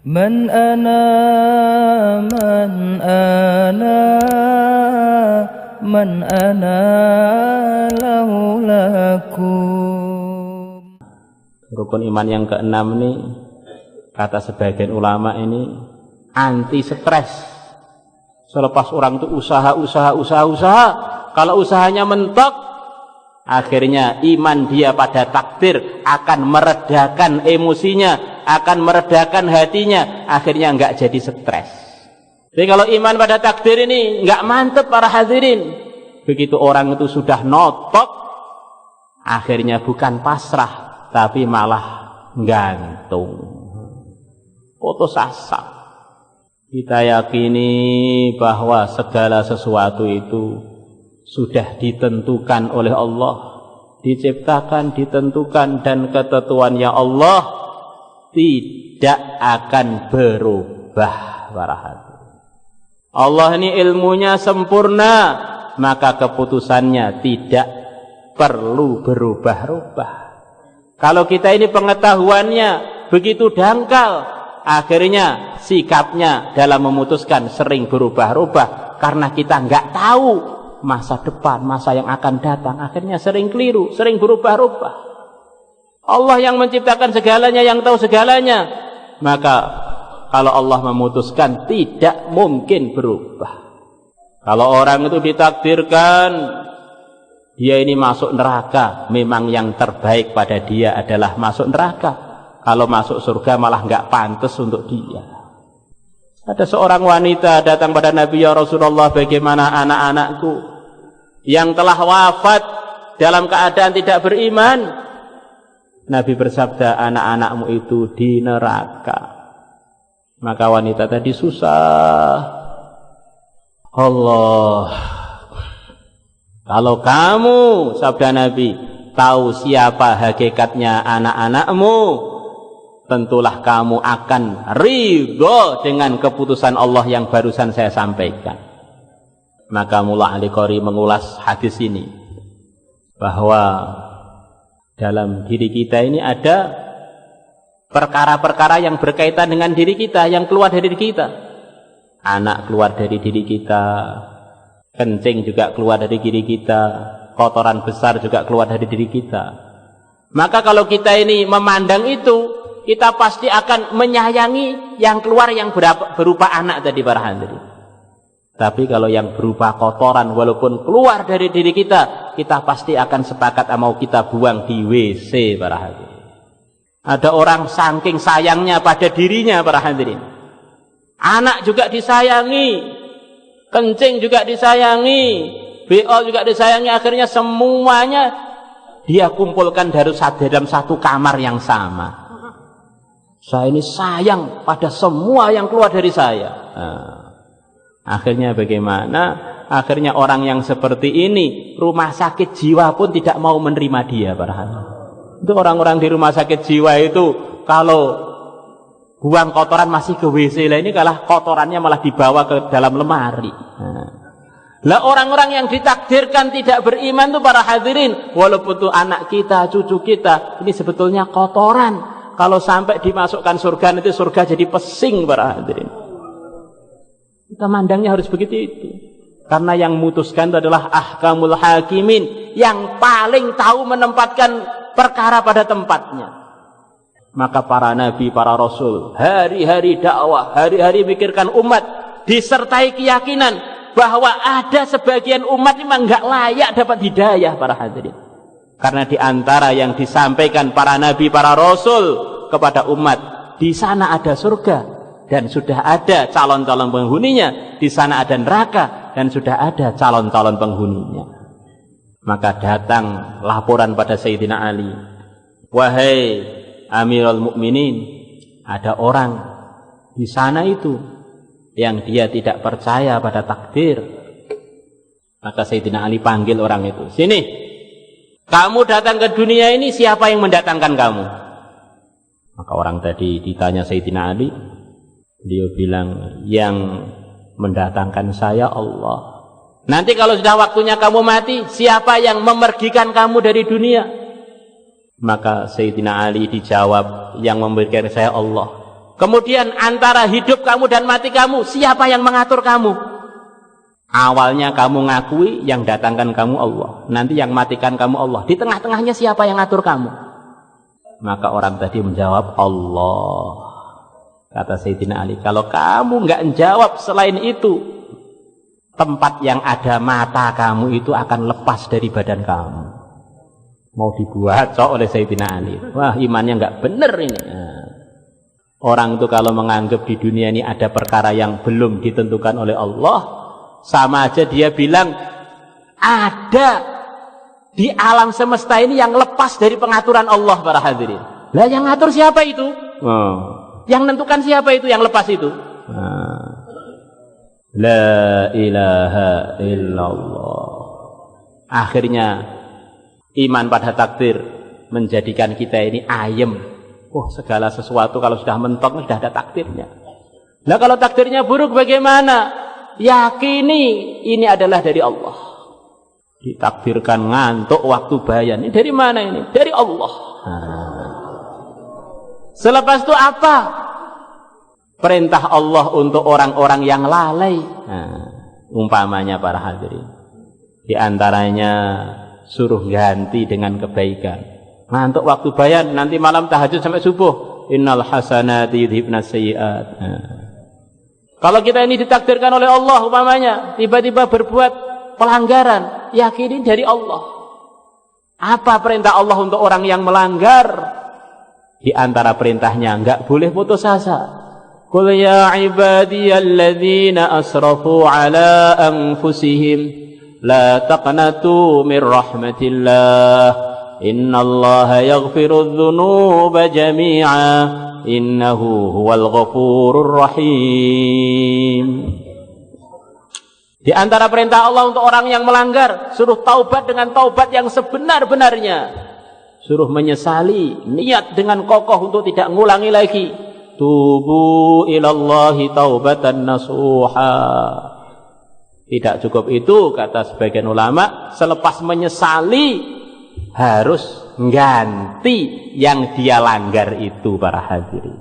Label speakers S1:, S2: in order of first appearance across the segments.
S1: Man ana man ana lahu lakum.
S2: Rukun iman yang keenam ini, kata sebagian ulama, ini anti stres. Selepas orang itu usaha, kalau usahanya mentok, akhirnya iman dia pada takdir akan meredakan emosinya, akan meredakan hatinya, akhirnya enggak jadi stres. Jadi kalau iman pada takdir ini enggak mantep para hadirin, begitu orang itu sudah notok, akhirnya bukan pasrah, tapi malah gantung, putus asa. Kita yakini bahwa segala sesuatu itu sudah ditentukan oleh Allah, diciptakan, ditentukan, dan ketentuannya Allah tidak akan berubah para hadirin. Allah ini ilmunya sempurna, maka keputusannya tidak perlu berubah-ubah. Kalau kita ini pengetahuannya begitu dangkal, akhirnya sikapnya dalam memutuskan sering berubah-ubah, karena kita nggak tahu masa depan, masa yang akan datang, akhirnya sering keliru, sering berubah-ubah. Allah yang menciptakan segalanya, yang tahu segalanya, maka kalau Allah memutuskan tidak mungkin berubah. Kalau orang itu ditakdirkan dia ini masuk neraka, memang yang terbaik pada dia adalah masuk neraka. Kalau masuk surga malah nggak pantas untuk dia. Ada seorang wanita datang pada Nabi, ya Rasulullah, bagaimana anak-anakku yang telah wafat dalam keadaan tidak beriman? Nabi bersabda, anak-anakmu itu di neraka. Maka wanita tadi susah. Allah, kalau kamu, sabda Nabi, tahu siapa hakikatnya anak-anakmu, tentulah kamu akan ridho dengan keputusan Allah yang barusan saya sampaikan. Maka Mullah Al-Qari mengulas hadis ini, bahwa dalam diri kita ini ada perkara-perkara yang berkaitan dengan diri kita, yang keluar dari diri kita. Anak keluar dari diri kita, kencing juga keluar dari diri kita, kotoran besar juga keluar dari diri kita. Maka kalau kita ini memandang itu, kita pasti akan menyayangi yang keluar yang berupa anak tadi para hadirin. Tapi kalau yang berupa kotoran walaupun keluar dari diri kita, kita pasti akan sepakat mau kita buang di WC para hadirin. Ada orang saking sayangnya pada dirinya para hadirin. Anak juga disayangi, kencing juga disayangi, BO juga disayangi, akhirnya semuanya dia kumpulkan dalam satu kamar yang sama. Saya ini sayang pada semua yang keluar dari saya. Akhirnya bagaimana? Akhirnya orang yang seperti ini, rumah sakit jiwa pun tidak mau menerima dia. Itu orang-orang di rumah sakit jiwa itu, kalau buang kotoran masih ke WC lah, ini kalah kotorannya malah dibawa ke dalam lemari. Lah orang-orang yang ditakdirkan tidak beriman itu para hadirin, walaupun itu anak kita, cucu kita, ini sebetulnya kotoran. Kalau sampai dimasukkan surga, nanti surga jadi pesing para hadirin. Kita mandangnya harus begitu itu. Karena yang memutuskan itu adalah ahkamul hakimin, yang paling tahu menempatkan perkara pada tempatnya. Maka para nabi, para rasul, hari-hari dakwah, hari-hari mikirkan umat, disertai keyakinan bahwa ada sebagian umat memang nggak layak dapat hidayah para hadirin. Karena di antara yang disampaikan para nabi, para rasul kepada umat, di sana ada surga dan sudah ada calon-calon penghuninya, di sana ada neraka dan sudah ada calon-calon penghuninya. Maka datang laporan pada Sayyidina Ali, wahai Amirul Mukminin, ada orang di sana itu yang dia tidak percaya pada takdir. Maka Sayyidina Ali panggil orang itu, sini, kamu datang ke dunia ini, siapa yang mendatangkan kamu? Maka orang tadi ditanya Sayyidina Ali, dia bilang, yang mendatangkan saya Allah. Nanti kalau sudah waktunya kamu mati, siapa yang memergikan kamu dari dunia? Maka Sayyidina Ali dijawab, yang memberikan saya Allah. Kemudian antara hidup kamu dan mati kamu, siapa yang mengatur kamu? Awalnya kamu ngakui, yang datangkan kamu Allah. Nanti yang matikan kamu Allah. Di tengah-tengahnya siapa yang ngatur kamu? Maka orang tadi menjawab, Allah. Kata Sayyidina Ali, kalau kamu nggak menjawab selain itu, tempat yang ada mata kamu itu akan lepas dari badan kamu. Mau dibuat oleh Sayyidina Ali. Wah, imannya nggak bener ini. Orang itu kalau menganggap di dunia ini ada perkara yang belum ditentukan oleh Allah, sama aja dia bilang ada di alam semesta ini yang lepas dari pengaturan Allah, para hadirin. Lah yang ngatur siapa itu? Yang menentukan siapa itu, yang lepas itu? La ilaha illallah. Akhirnya iman pada takdir menjadikan kita ini ayem. Segala sesuatu kalau sudah mentok sudah ada takdirnya. Nah kalau takdirnya buruk bagaimana? Yakini ini adalah dari Allah. Ditakdirkan ngantuk waktu bayan. Ini dari mana ini? Dari Allah. Selepas itu apa? Perintah Allah untuk orang-orang yang lalai. Umpamanya para hadirin, di antaranya suruh ganti dengan kebaikan. Ngantuk waktu bayan, nanti malam tahajud sampai subuh. Innal hasanati yudhibnas sayyi'at. Kalau kita ini ditakdirkan oleh Allah umpamanya, tiba-tiba berbuat pelanggaran, yakini dari Allah. Apa perintah Allah untuk orang yang melanggar? Di antara perintahnya enggak boleh putus asa. Qul ya ibadiyalladzina asrafu ala anfusihim la taqnatu min rahmatillah. Innallaha yaghfirudz dzunuba jami'a innahu huwal ghafurur rahim. Di antara perintah Allah untuk orang yang melanggar, suruh taubat dengan taubat yang sebenar-benarnya. Suruh menyesali, niat dengan kokoh untuk tidak ngulangi lagi. Tubu ilallahi taubatan nasuha. Tidak cukup itu, kata sebagian ulama, selepas menyesali harus ganti yang dia langgar itu, para hadirin.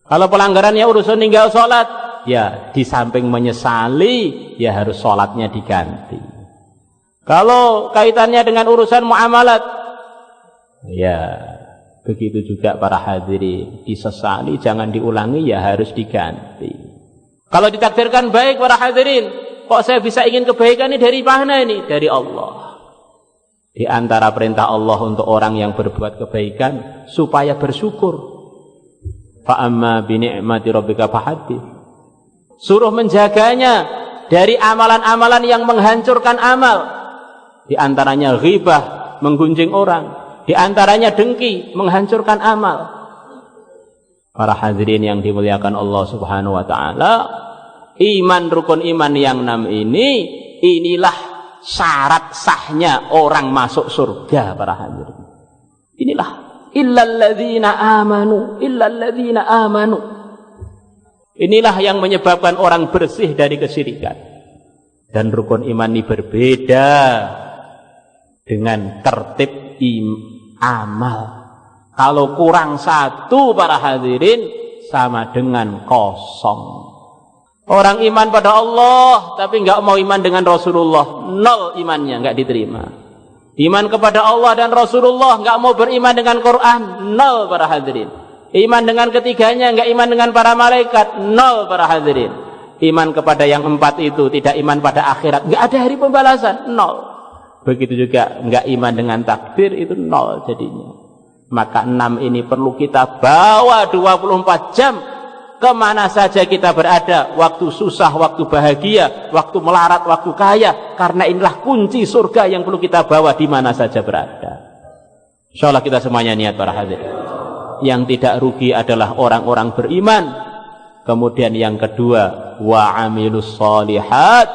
S2: Kalau pelanggarannya urusan ninggal sholat, ya di samping menyesali, ya harus sholatnya diganti. Kalau kaitannya dengan urusan muamalat, ya begitu juga para hadirin. Disesali, jangan diulangi, ya harus diganti. Kalau ditakdirkan baik para hadirin, kok saya bisa ingin kebaikan ini dari mana ini? Dari Allah. Di antara perintah Allah untuk orang yang berbuat kebaikan supaya bersyukur. Fa amma bi ni'mati rabbika fahaddits. Suruh menjaganya dari amalan-amalan yang menghancurkan amal. Di antaranya ghibah, menggunjing orang. Di antaranya dengki, menghancurkan amal. Para hadirin yang dimuliakan Allah Subhanahu wa taala, iman rukun iman yang 6 ini, inilah syarat sahnya orang masuk surga, para hadirin. Inilah illalladzina amanu. Inilah yang menyebabkan orang bersih dari kesyirikan. Dan rukun iman ini berbeda dengan tertib amal. Kalau kurang satu, para hadirin, sama dengan kosong. Orang iman pada Allah tapi enggak mau iman dengan Rasulullah, nol imannya, enggak diterima. Iman kepada Allah dan Rasulullah, enggak mau beriman dengan Quran, nol, para hadirin. Iman dengan ketiganya, enggak iman dengan para malaikat, nol, para hadirin. Iman kepada yang 4 itu, tidak iman pada akhirat, enggak ada hari pembalasan, nol. Begitu juga enggak iman dengan takdir, itu nol jadinya. Maka 6 ini perlu kita bawa 24 jam. Kemana saja kita berada, waktu susah, waktu bahagia, waktu melarat, waktu kaya, karena inilah kunci surga yang perlu kita bawa di mana saja berada. Insyaallah kita semuanya niat, para hadirin. Yang tidak rugi adalah orang-orang beriman. Kemudian yang kedua, wa amilus sholihat,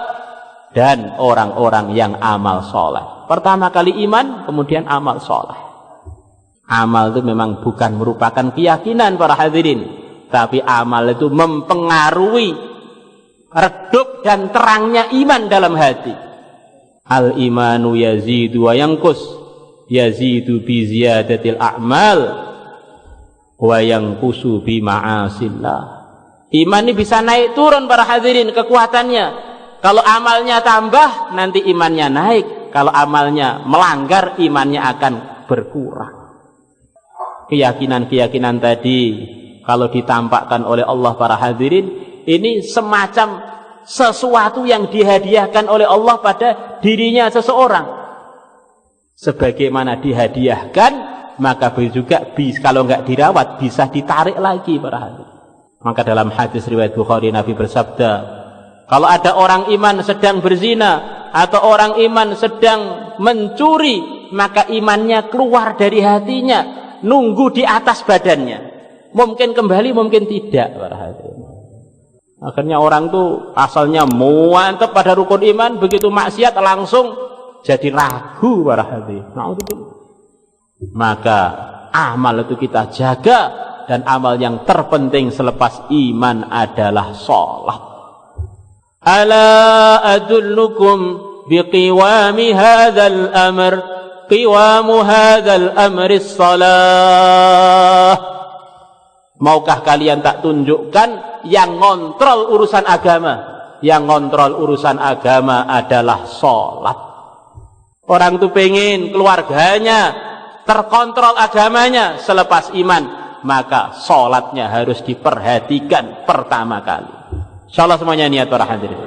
S2: dan orang-orang yang amal soleh. Pertama kali iman, kemudian amal soleh. Amal itu memang bukan merupakan keyakinan, para hadirin, tapi amal itu mempengaruhi redup dan terangnya iman dalam hati. Al imanu yazidu wa yanqus, yazidu bi ziyadatil a'mal. wa yanqusu bi ma'asillah. Iman ini bisa naik turun para hadirin kekuatannya. Kalau amalnya tambah, nanti imannya naik. Kalau amalnya melanggar, imannya akan berkurang. Keyakinan-keyakinan tadi kalau ditampakkan oleh Allah para hadirin, ini semacam sesuatu yang dihadiahkan oleh Allah pada dirinya seseorang. Sebagaimana dihadiahkan, maka juga kalau nggak dirawat bisa ditarik lagi para hadirin. Maka dalam hadis riwayat Bukhari, Nabi bersabda, kalau ada orang iman sedang berzina atau orang iman sedang mencuri, maka imannya keluar dari hatinya, nunggu di atas badannya. Mungkin kembali, mungkin tidak para hadirin. Akhirnya orang tuh asalnya mantap pada rukun iman, begitu maksiat langsung jadi ragu para hadirin. Maka amal itu kita jaga, dan amal yang terpenting selepas iman adalah sholat. Ala adullukum biqiwami hadzal amr, qiwamu hadzal amri shalah. Maukah kalian tak tunjukkan yang ngontrol urusan agama? Yang ngontrol urusan agama adalah sholat. Orang itu pengen keluarganya terkontrol agamanya selepas iman, maka sholatnya harus diperhatikan pertama kali. Insyaallah semuanya niat para hadirin.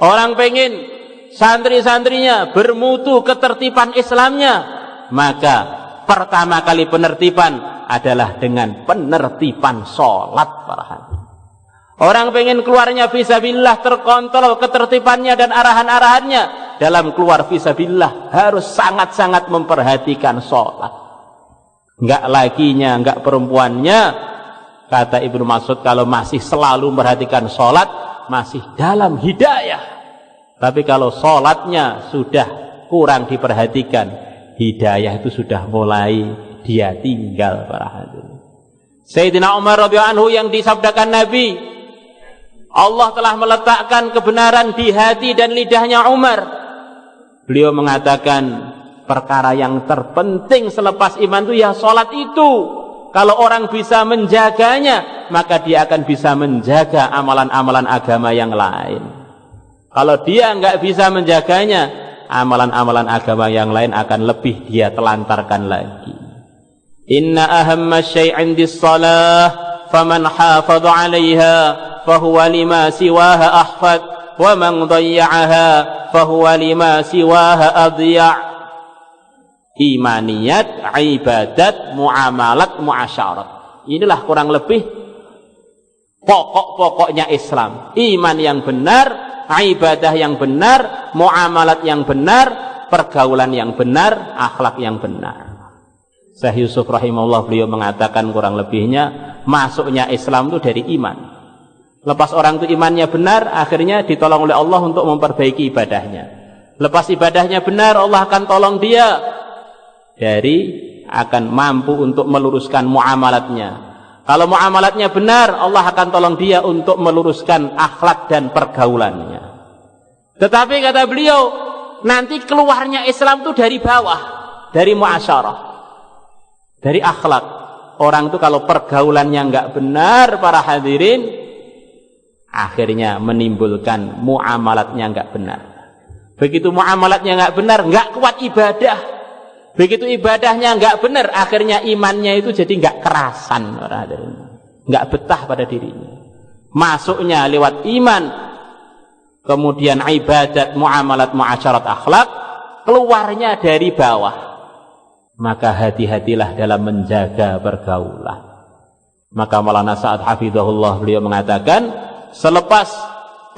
S2: Orang pengen santri-santrinya bermutu ketertiban Islamnya, maka pertama kali penertiban adalah dengan penertiban sholat para hadirin. Orang pengen keluarnya fisabilillah terkontrol ketertibannya dan arahan-arahannya, dalam keluar fisabilillah harus sangat-sangat memperhatikan sholat. Enggak lakinya, enggak perempuannya, kata Ibnu Mas'ud, kalau masih selalu memperhatikan sholat, masih dalam hidayah. Tapi kalau sholatnya sudah kurang diperhatikan, hidayah itu sudah mulai dia tinggal para hadirin. Sayyidina Umar radhiyallahu anhu yang disabdakan Nabi, Allah telah meletakkan kebenaran di hati dan lidahnya Umar. Beliau mengatakan, perkara yang terpenting selepas iman itu ya sholat itu. Kalau orang bisa menjaganya, maka dia akan bisa menjaga amalan-amalan agama yang lain. Kalau dia nggak bisa menjaganya, amalan-amalan agama yang lain akan lebih dia telantarkan lagi. Inna ahamma syai'in dis-shalah faman hafadha 'alaiha fahuwa lima siwaha ahfad wa man dhayya'aha fahuwa lima siwaha adya'. Imaniyat, ibadat, muamalat, muasyarat. Inilah kurang lebih pokok-pokoknya Islam. Iman yang benar, ibadah yang benar, muamalat yang benar, pergaulan yang benar, akhlak yang benar. Syekh Yusuf rahimahullah beliau mengatakan kurang lebihnya masuknya Islam itu dari iman. Lepas orang itu imannya benar, akhirnya ditolong oleh Allah untuk memperbaiki ibadahnya. Lepas ibadahnya benar, Allah akan tolong dia akan mampu untuk meluruskan muamalatnya. Kalau muamalatnya benar, Allah akan tolong dia untuk meluruskan akhlak dan pergaulannya. Tetapi kata beliau, nanti keluarnya Islam itu dari bawah, dari muasyarah, dari akhlak. Orang itu kalau pergaulannya nggak benar para hadirin, akhirnya menimbulkan muamalatnya nggak benar. Begitu muamalatnya nggak benar, nggak kuat ibadah. Begitu ibadahnya nggak benar, akhirnya imannya itu jadi nggak kerasan, nggak betah pada dirinya. Masuknya lewat iman, kemudian ibadat, muamalat, muasyarat, akhlak, keluarnya dari bawah. Maka hati-hatilah dalam menjaga pergaulan. Maka Maulana Sa'ad hafizahullah beliau mengatakan, selepas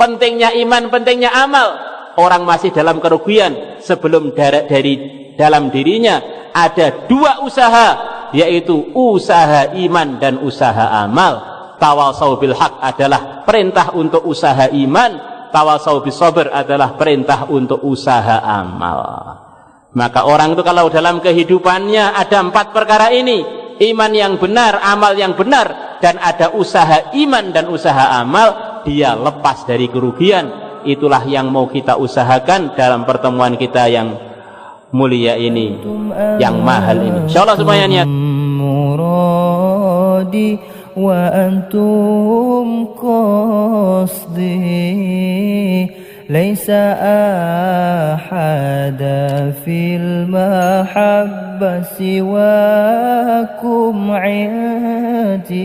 S2: pentingnya iman, pentingnya amal, orang masih dalam kerugian sebelum dari dalam dirinya ada dua usaha, yaitu usaha iman dan usaha amal. Tawasau bil haq adalah perintah untuk usaha iman, tawasau bis sabr adalah perintah untuk usaha amal. Maka orang itu kalau dalam kehidupannya ada 4 perkara ini, iman yang benar, amal yang benar, dan ada usaha iman dan usaha amal, dia lepas dari kerugian. Itulah yang mau kita usahakan dalam pertemuan kita yang mulia ini, yang mahal ini. Insyaallah semuanya niat.
S1: مرادي وأنتم قصدي ليس أحد في المحبة سواكم عندي